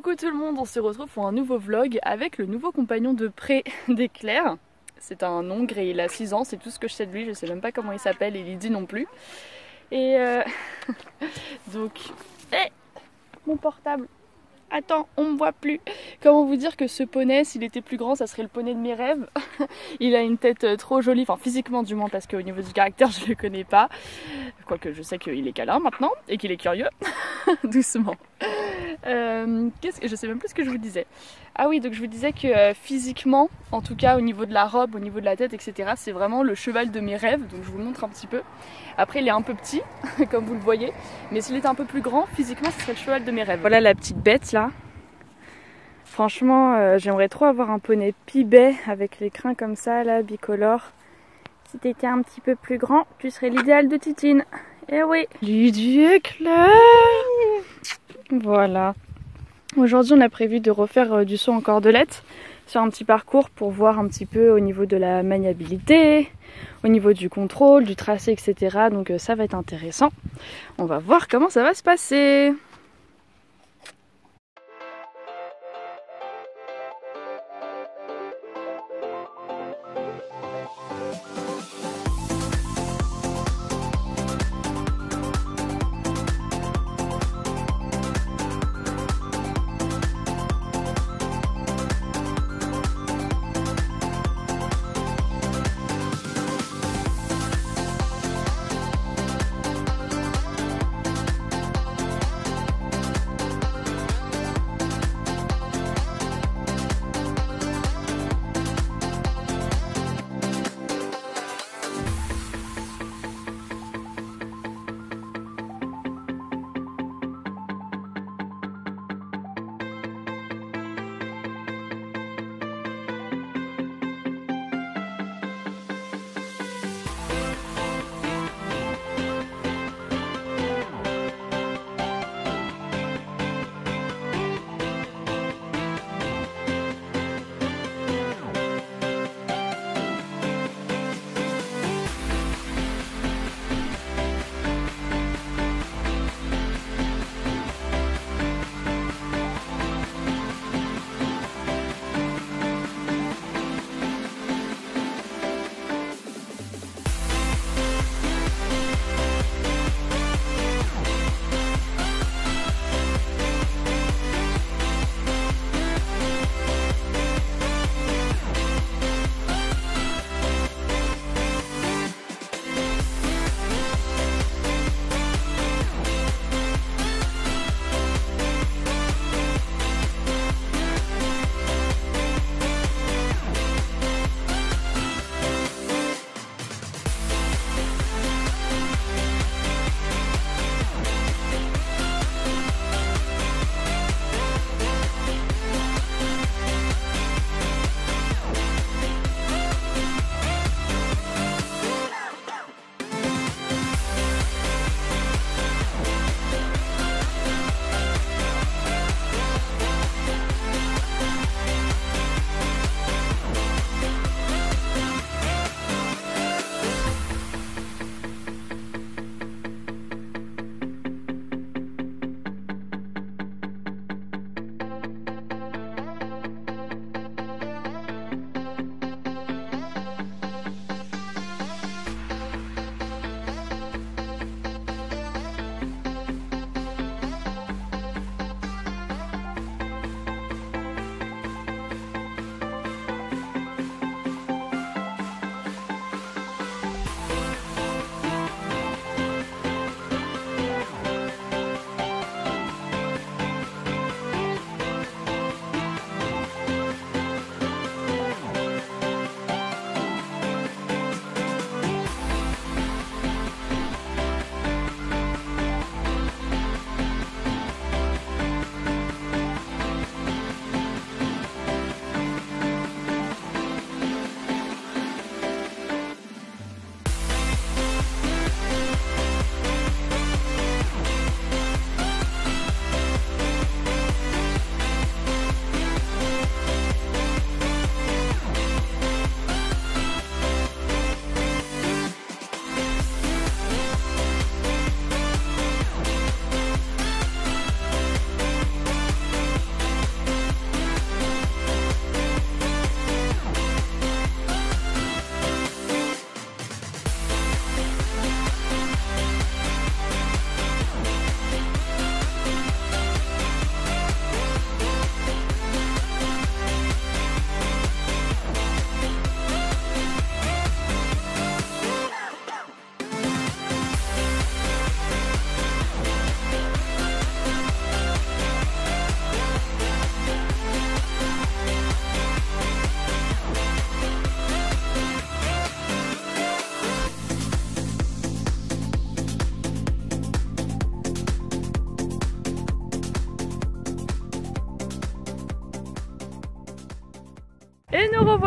Coucou tout le monde, on se retrouve pour un nouveau vlog avec le nouveau compagnon de pré d'Éclair. C'est un hongre et il a 6 ans, c'est tout ce que je sais de lui, je sais même pas comment il s'appelle et il dit non plus. Et donc, mon portable, attends, on me voit plus. Comment vous dire que ce poney, s'il était plus grand, ça serait le poney de mes rêves. Il a une tête trop jolie, enfin physiquement du moins, parce qu'au niveau du caractère je le connais pas. Quoique je sais qu'il est câlin maintenant et qu'il est curieux, doucement. Je sais même plus ce que je vous disais. Ah oui, donc je vous disais que physiquement, en tout cas au niveau de la robe, au niveau de la tête, etc., c'est vraiment le cheval de mes rêves, donc je vous le montre un petit peu. Après il est un peu petit, comme vous le voyez, mais s'il était un peu plus grand, physiquement ce serait le cheval de mes rêves. Voilà la petite bête là. Franchement, j'aimerais trop avoir un poney pibet avec les crins comme ça, là, bicolore. Si t'étais un petit peu plus grand, tu serais l'idéal de Titine. Eh oui, Lydie Éclair. Voilà. Aujourd'hui, on a prévu de refaire du saut en cordelette sur un petit parcours pour voir un petit peu au niveau de la maniabilité, au niveau du contrôle, du tracé, etc. Donc ça va être intéressant. On va voir comment ça va se passer.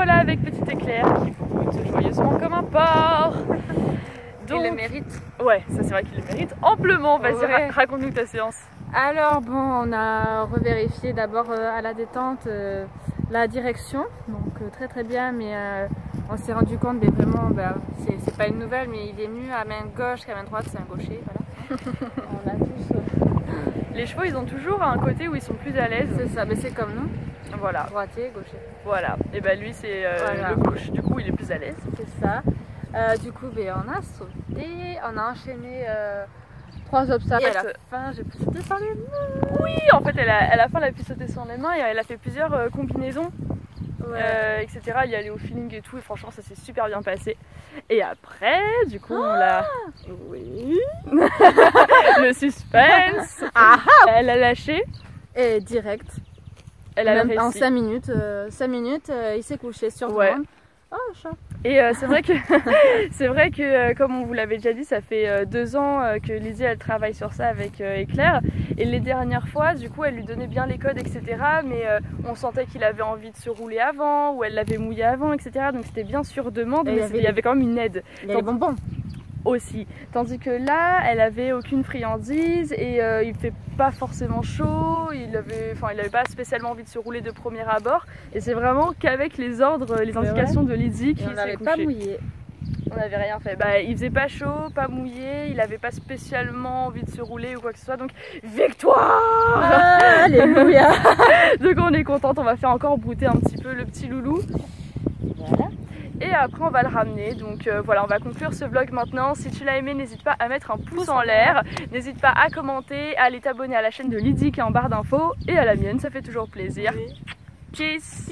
voilà avec Petit Éclair qui broute joyeusement comme un porc. Donc, il le mérite. Ouais, ça c'est vrai qu'il le mérite amplement. Vas-y, Ouais. raconte-nous ta séance. Alors bon, on a revérifié d'abord à la détente la direction, donc très très bien, mais on s'est rendu compte, mais vraiment, c'est pas une nouvelle, mais il est mieux à main gauche qu'à main droite, c'est un gaucher, voilà. On a tous... Les chevaux, ils ont toujours un côté où ils sont plus à l'aise. C'est ça, mais c'est comme nous, Voilà, droitier, gaucher. voilà. Et ben lui, c'est Voilà. le gauche. Du coup, il est plus à l'aise. C'est ça. Du coup, on a sauté, on a enchaîné 3 obstacles. Et à la fin, j'ai pu sauter sur les mains. Oui, en fait, à la fin, elle a pu sauter sur les mains et elle a fait plusieurs combinaisons. Ouais. Etc. Il y allait au feeling et tout, et franchement ça s'est super bien passé. Et après, du coup, on l'a. Oui. Le suspense. Elle a lâché. Et direct. Elle a Même réussi. en 5 minutes, il s'est couché sur Ouais. demande. Oh, chat. Et c'est vrai que comme on vous l'avait déjà dit, ça fait 2 ans que Lydie elle travaille sur ça avec Éclair. Et les dernières fois, du coup, elle lui donnait bien les codes, etc. Mais on sentait qu'il avait envie de se rouler avant, ou elle l'avait mouillé avant, etc. Donc c'était bien sur demande, mais il y avait quand même une aide. Il y a les bonbons. Aussi. Tandis que là, elle avait aucune friandise et il fait pas forcément chaud, il avait pas spécialement envie de se rouler de premier abord. Et c'est vraiment qu'avec les ordres, les indications de Lydie qu'il on s'est n'avait couché. pas mouillé. On n'avait rien fait. Il faisait pas chaud, pas mouillé, il avait pas spécialement envie de se rouler ou quoi que ce soit. Donc victoire! Alléluia. Donc on est contente, on va faire encore brouter un petit peu le petit loulou. Voilà. Et après on va le ramener, donc voilà, on va conclure ce vlog maintenant. Si tu l'as aimé, n'hésite pas à mettre un pouce en l'air, n'hésite pas à commenter, à aller t'abonner à la chaîne de Lydie qui est en barre d'infos et à la mienne, ça fait toujours plaisir. Oui. Kiss.